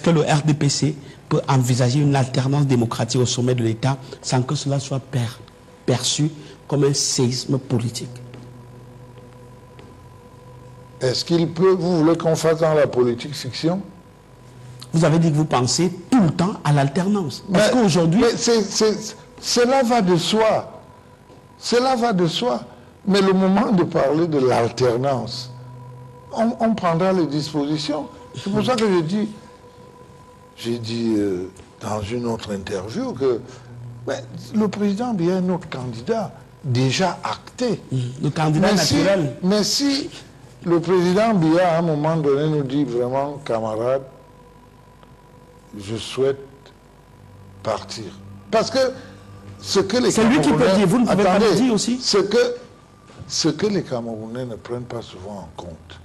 que le RDPC peut envisager une alternance démocratique au sommet de l'État sans que cela soit perçu comme un séisme politique? Est-ce qu'il peut, vous voulez qu'on fasse dans la politique fiction? Vous avez dit que vous pensez tout le temps à l'alternance. Parce qu'aujourd'hui... Cela va de soi. Cela va de soi. Mais le moment de parler de l'alternance, on prendra les dispositions. C'est pour ça que j'ai dit dans une autre interview que le président Biya est notre candidat déjà acté. Le candidat naturel. Mais si le président Biya à un moment donné nous dit vraiment, camarade, je souhaite partir. Parce que ce que les Camerounais... C'est lui qui peut dire, vous ne pouvez pas le dire aussi. Ce que les Camerounais ne prennent pas souvent en compte,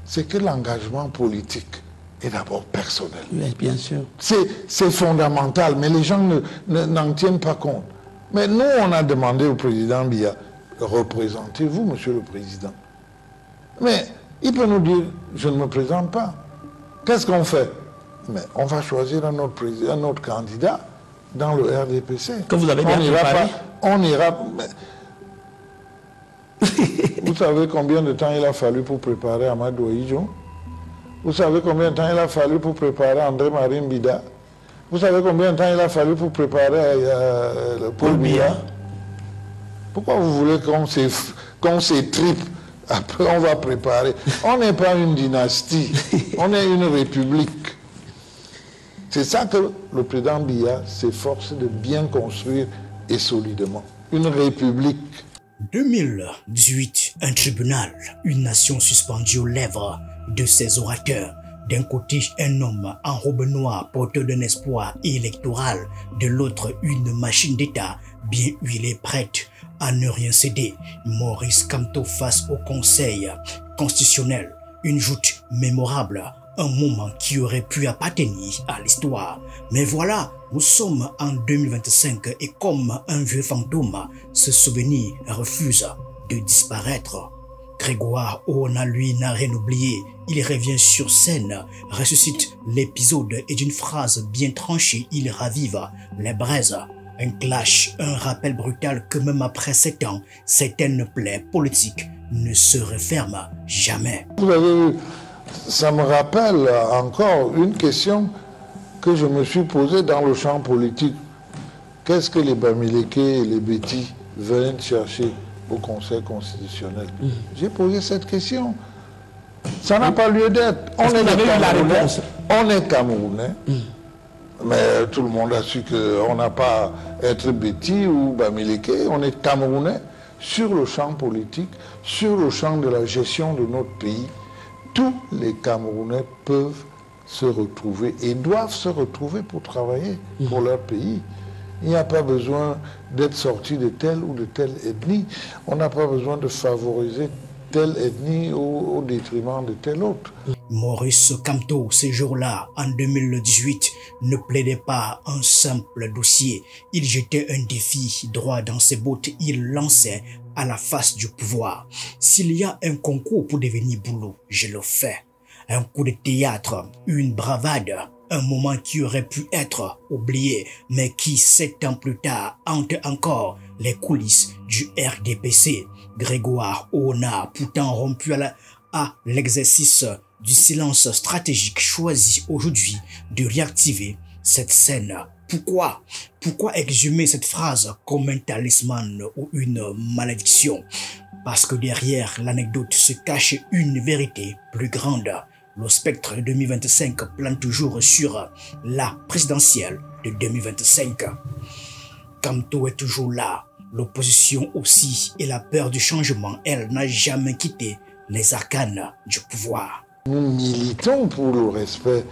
c'est que l'engagement politique est d'abord personnel. Oui, bien sûr. C'est fondamental, mais les gens n'en tiennent pas compte. Mais nous, on a demandé au président Biya, représentez-vous, monsieur le président. Mais il peut nous dire, je ne me présente pas. Qu'est-ce qu'on fait? Mais on va choisir un autre candidat dans le RDPC. Que vous avez bien préparé. On ira... Vous savez combien de temps il a fallu pour préparer Amadou Ahidjo? Vous savez combien de temps il a fallu pour préparer André-Marie Mbida? Vous savez combien de temps il a fallu pour préparer Paul Biya? Pourquoi vous voulez qu'on s'étripe? Après, on va préparer. On n'est pas une dynastie, on est une république. C'est ça que le président Biya s'efforce de bien construire et solidement. Une république. 2018, un tribunal, une nation suspendue aux lèvres de ses orateurs. D'un côté, un homme en robe noire porteur d'un espoir électoral. De l'autre, une machine d'État bien huilée, prête à ne rien céder. Maurice Kamto face au Conseil constitutionnel. Une joute mémorable. Un moment qui aurait pu appartenir à l'histoire. Mais voilà, nous sommes en 2025 et comme un vieux fantôme, ce souvenir refuse de disparaître. Grégoire Oona, lui, n'a rien oublié. Il revient sur scène, ressuscite l'épisode et d'une phrase bien tranchée, il ravive les braises. Un clash, un rappel brutal que même après 7 ans, certaines plaies politiques ne se referment jamais. Vous avez vu, ça me rappelle encore une question que je me suis posée dans le champ politique. Qu'est-ce que les Bamileke et les Bétis viennent chercher au Conseil constitutionnel? J'ai posé cette question. Ça n'a pas lieu d'être. On est Camerounais. Mais tout le monde a su qu'on n'a pas à être Bétis ou Bamileke. On est Camerounais sur le champ politique, sur le champ de la gestion de notre pays. Tous les Camerounais peuvent se retrouver et doivent se retrouver pour travailler pour leur pays. Il n'y a pas besoin d'être sorti de telle ou de telle ethnie. On n'a pas besoin de favoriser telle ethnie au détriment de telle autre. Maurice Kamto, ces jours-là, en 2018, ne plaidait pas un simple dossier. Il jetait un défi droit dans ses bottes. Il lançait à la face du pouvoir. S'il y a un concours pour devenir boulot, je le fais. Un coup de théâtre, une bravade, un moment qui aurait pu être oublié, mais qui, 7 ans plus tard, hante encore les coulisses du RDPC. Grégoire Oona, pourtant rompu à l'exercice du silence stratégique, choisit aujourd'hui de réactiver cette scène. Pourquoi? Pourquoi exhumer cette phrase comme un talisman ou une malédiction? Parce que derrière l'anecdote se cache une vérité plus grande. Le spectre de 2025 plane toujours sur la présidentielle de 2025. Kamto est toujours là. L'opposition aussi et la peur du changement, elle n'a jamais quitté les arcanes du pouvoir. Nous militons pour le respect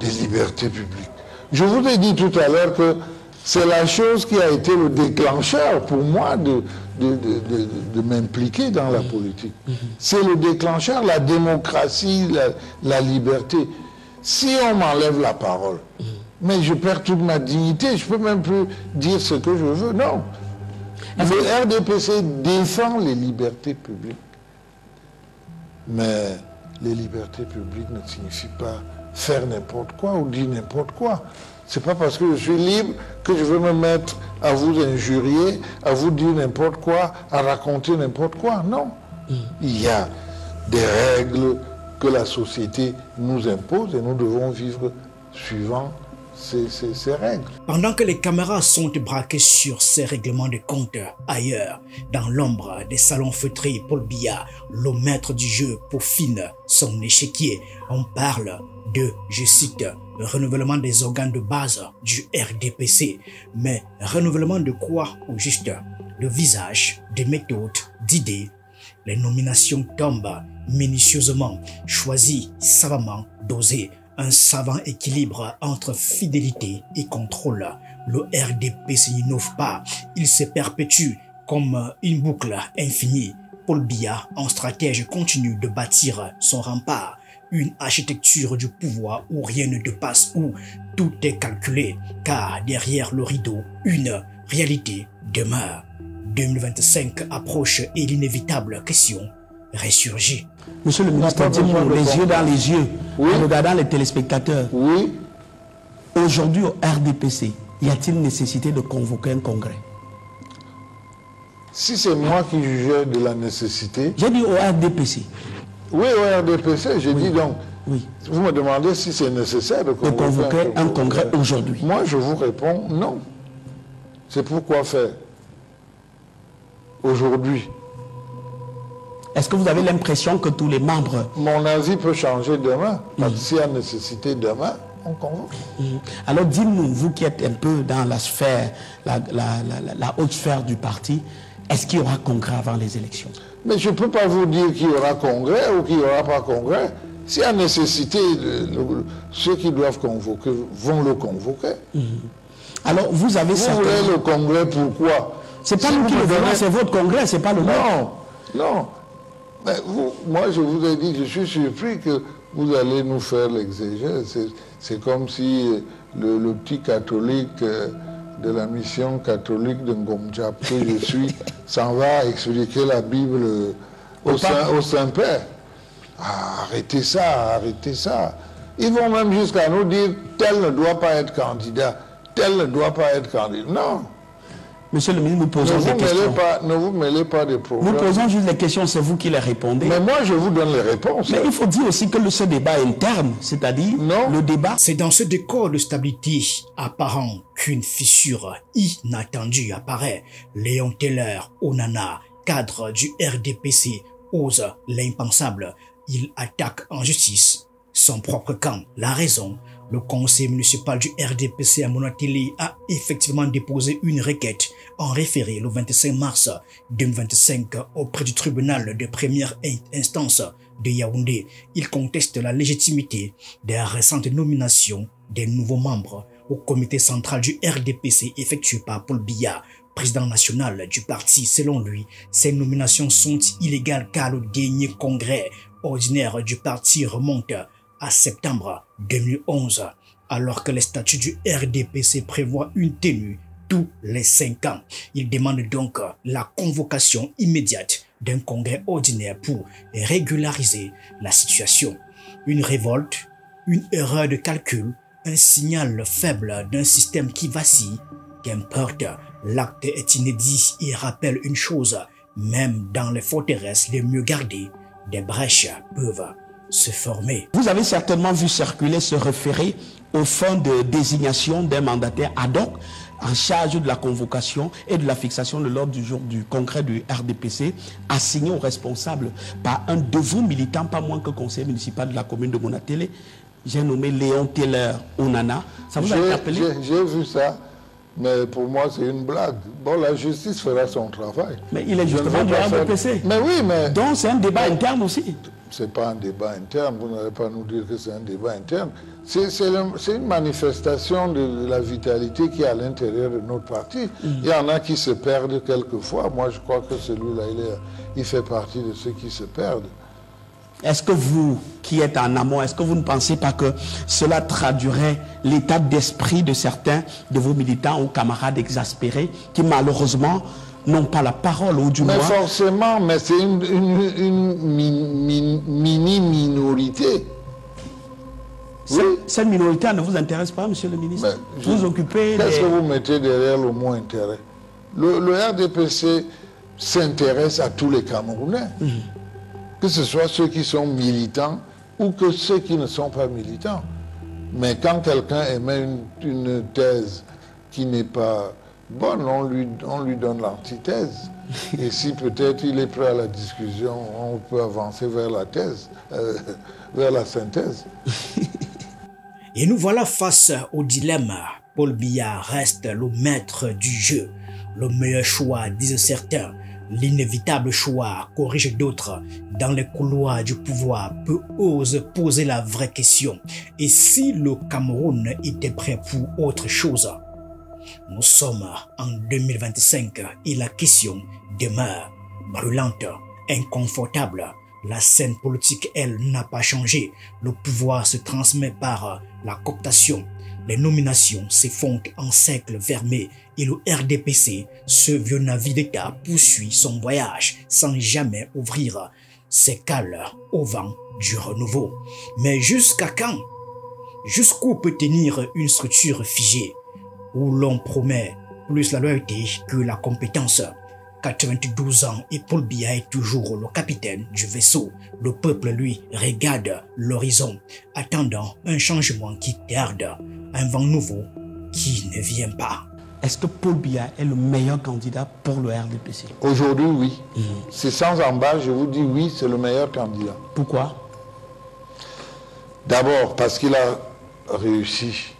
des libertés publiques. Je vous ai dit tout à l'heure que c'est la chose qui a été le déclencheur pour moi de m'impliquer dans la politique. C'est le déclencheur, la démocratie, la liberté. Si on m'enlève la parole, mais je perds toute ma dignité, je ne peux même plus dire ce que je veux. Non. Le RDPC défend les libertés publiques. Mais les libertés publiques ne signifient pas faire n'importe quoi ou dire n'importe quoi. C'est pas parce que je suis libre que je vais me mettre à vous injurier, à vous dire n'importe quoi, à raconter n'importe quoi. Non. Il y a des règles que la société nous impose et nous devons vivre suivant ces règles. Pendant que les caméras sont braquées sur ces règlements de compte ailleurs, dans l'ombre des salons feutrés, Paul Biya, le maître du jeu, peaufine son échiquier. On parle de, je cite, renouvellement des organes de base du RDPC. Mais renouvellement de quoi au juste? De visage, de méthodes, d'idées. Les nominations tombent minutieusement, choisies savamment, dosées. Un savant équilibre entre fidélité et contrôle. Le RDPC n'innove pas, il se perpétue comme une boucle infinie. Paul Biya, en stratège, continue de bâtir son rempart, une architecture du pouvoir où rien ne dépasse, où tout est calculé, car derrière le rideau, une réalité demeure. 2025 approche et l'inévitable question ressurgit. Monsieur le ministre, dis-moi les yeux dans les yeux, oui, en regardant les téléspectateurs. Oui. Aujourd'hui au RDPC, y a-t-il nécessité de convoquer un congrès? Si c'est moi qui jugeais de la nécessité... J'ai dit au RDPC. Oui, au RDPC, j'ai dit donc... Oui. Vous me demandez si c'est nécessaire de convoquer un congrès aujourd'hui. Moi, je vous réponds non. C'est pourquoi faire aujourd'hui. Est-ce que vous avez l'impression que tous les membres... Mon avis peut changer demain. Parce que s'il y a nécessité demain, on convoque. Alors dites-nous, vous qui êtes un peu dans la sphère, la haute sphère du parti, est-ce qu'il y aura congrès avant les élections? Mais je ne peux pas vous dire qu'il y aura congrès ou qu'il n'y aura pas congrès. S'il y a nécessité, ceux qui doivent convoquer vont le convoquer. Alors vous avez... Vous voulez le congrès pourquoi? C'est pas nous qui le donnons, c'est votre congrès, c'est pas le nôtre. Non, non. Mais vous, moi, je vous ai dit, je suis surpris que vous allez nous faire l'exégèse. C'est comme si le petit catholique de la mission catholique de Ngomjap que je suis s'en va expliquer la Bible au Saint-Père. Ah, arrêtez ça, arrêtez ça. Ils vont même jusqu'à nous dire tel ne doit pas être candidat, tel ne doit pas être candidat. Non. Monsieur le ministre, nous posons des questions. Ne vous mêlez pas des problèmes. Nous posons juste les questions, c'est vous qui les répondez. Mais moi, je vous donne les réponses. Mais il faut dire aussi que ce débat interne, c'est-à-dire le débat... C'est dans ce décor de stabilité apparent qu'une fissure inattendue apparaît. Léon Taylor Onana, cadre du RDPC, ose l'impensable. Il attaque en justice son propre camp. La raison, le conseil municipal du RDPC à Monatélé a effectivement déposé une requête en référé le 25 mars 2025 auprès du tribunal de première instance de Yaoundé. Il conteste la légitimité des récentes nominations des nouveaux membres au comité central du RDPC effectué par Paul Biya, président national du parti. Selon lui, ces nominations sont illégales car le dernier congrès ordinaire du parti remonte à septembre 2011, alors que les statuts du RDPC prévoient une tenue tous les 5 ans. Il demande donc la convocation immédiate d'un congrès ordinaire pour régulariser la situation. Une révolte, une erreur de calcul, un signal faible d'un système qui vacille. Qu'importe, l'acte est inédit et rappelle une chose, même dans les forteresses les mieux gardées, des brèches peuvent se former. Vous avez certainement vu circuler ce référé au fond de désignation d'un mandataire ad hoc en charge de la convocation et de la fixation de l'ordre du jour du congrès du RDPC, assigné aux responsables par un de vous militants, pas moins que conseiller municipal de la commune de Monatélé. J'ai nommé Léon Taylor Onana. Ça vous a interpellé? J'ai vu ça, mais pour moi c'est une blague. Bon, la justice fera son travail. Mais il est justement du RDPC. Mais oui, mais... Donc c'est un débat interne aussi. C'est pas un débat interne, vous n'allez pas nous dire que c'est un débat interne. C'est une manifestation de la vitalité qui est à l'intérieur de notre parti. Il y en a qui se perdent quelquefois. Moi, je crois que celui-là, il fait partie de ceux qui se perdent. Est-ce que vous, qui êtes en amont, est-ce que vous ne pensez pas que cela traduirait l'état d'esprit de certains de vos militants ou camarades exaspérés qui, malheureusement, n'ont pas la parole ou du moins... Mais forcément, mais c'est une mini-minorité. Oui. cette minorité ne vous intéresse pas, monsieur le ministre? Vous occupez... Qu'est-ce que vous mettez derrière le mot intérêt? Le RDPC s'intéresse à tous les Camerounais, que ce soit ceux qui sont militants ou que ceux qui ne sont pas militants. Mais quand quelqu'un émet une thèse qui n'est pas bonne, on lui donne l'antithèse. Et si peut-être il est prêt à la discussion, on peut avancer vers la thèse, vers la synthèse. Et nous voilà face au dilemme. Paul Biya reste le maître du jeu. Le meilleur choix, disent certains. L'inévitable choix, corrige d'autres. Dans les couloirs du pouvoir, peu osent poser la vraie question. Et si le Cameroun était prêt pour autre chose? Nous sommes en 2025 et la question demeure brûlante, inconfortable. La scène politique, elle, n'a pas changé. Le pouvoir se transmet par la cooptation. Les nominations s'effondrent en cercle fermé et le RDPC, ce vieux navire d'État, poursuit son voyage sans jamais ouvrir ses cales au vent du renouveau. Mais jusqu'à quand? Jusqu'où peut tenir une structure figée où l'on promet plus la loyauté que la compétence? 92 ans et Paul Biya est toujours le capitaine du vaisseau. Le peuple, lui, regarde l'horizon, attendant un changement qui tarde, un vent nouveau qui ne vient pas. Est-ce que Paul Biya est le meilleur candidat pour le RDPC? Aujourd'hui, oui. C'est sans embâche, je vous dis oui, c'est le meilleur candidat. Pourquoi? D'abord, parce qu'il a réussi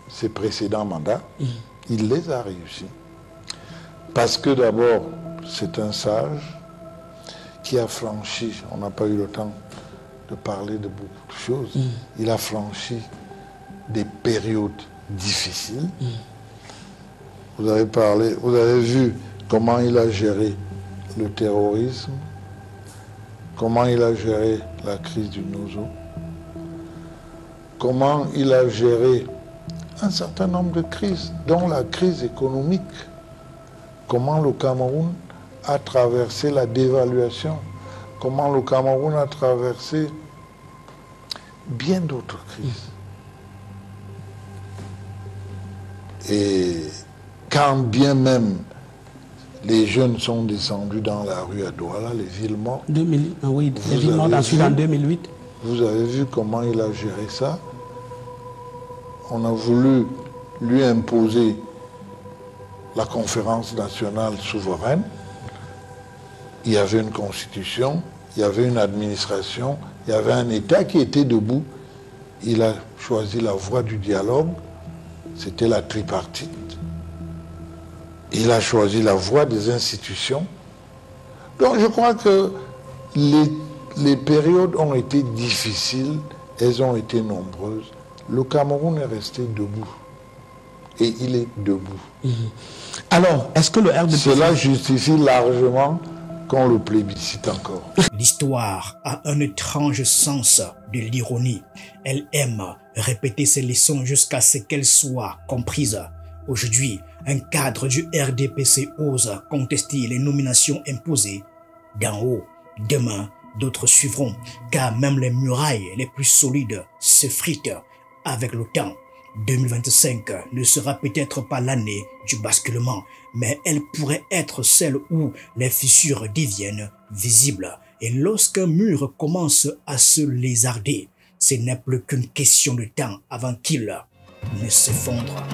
ses précédents mandats. Il les a réussis. Parce que d'abord, c'est un sage qui a franchi, on n'a pas eu le temps de parler de beaucoup de choses, il a franchi des périodes difficiles. Vous avez vu comment il a géré le terrorisme, comment il a géré la crise du Nozo, comment il a géré un certain nombre de crises, dont la crise économique. Comment le Cameroun a traversé la dévaluation, comment le Cameroun a traversé bien d'autres crises. Et quand bien même les jeunes sont descendus dans la rue à Douala, les villes mortes, oui, les villes mortes ensuite en 2008. Vous avez vu comment il a géré ça. On a voulu lui imposer la conférence nationale souveraine. Il y avait une constitution, il y avait une administration, il y avait un État qui était debout. Il a choisi la voie du dialogue, c'était la tripartite. Il a choisi la voie des institutions. Donc je crois que les périodes ont été difficiles, elles ont été nombreuses. Le Cameroun est resté debout. Et il est debout. Alors, est-ce que le RDPC... Cela justifie largement qu'on le plébiscite encore. L'histoire a un étrange sens de l'ironie. Elle aime répéter ses leçons jusqu'à ce qu'elles soient comprises. Aujourd'hui, un cadre du RDPC ose contester les nominations imposées d'en haut. Demain, d'autres suivront, car même les murailles les plus solides s'effritent avec le temps. 2025 ne sera peut-être pas l'année du basculement, mais elle pourrait être celle où les fissures deviennent visibles. Et lorsqu'un mur commence à se lézarder, ce n'est plus qu'une question de temps avant qu'il ne s'effondre.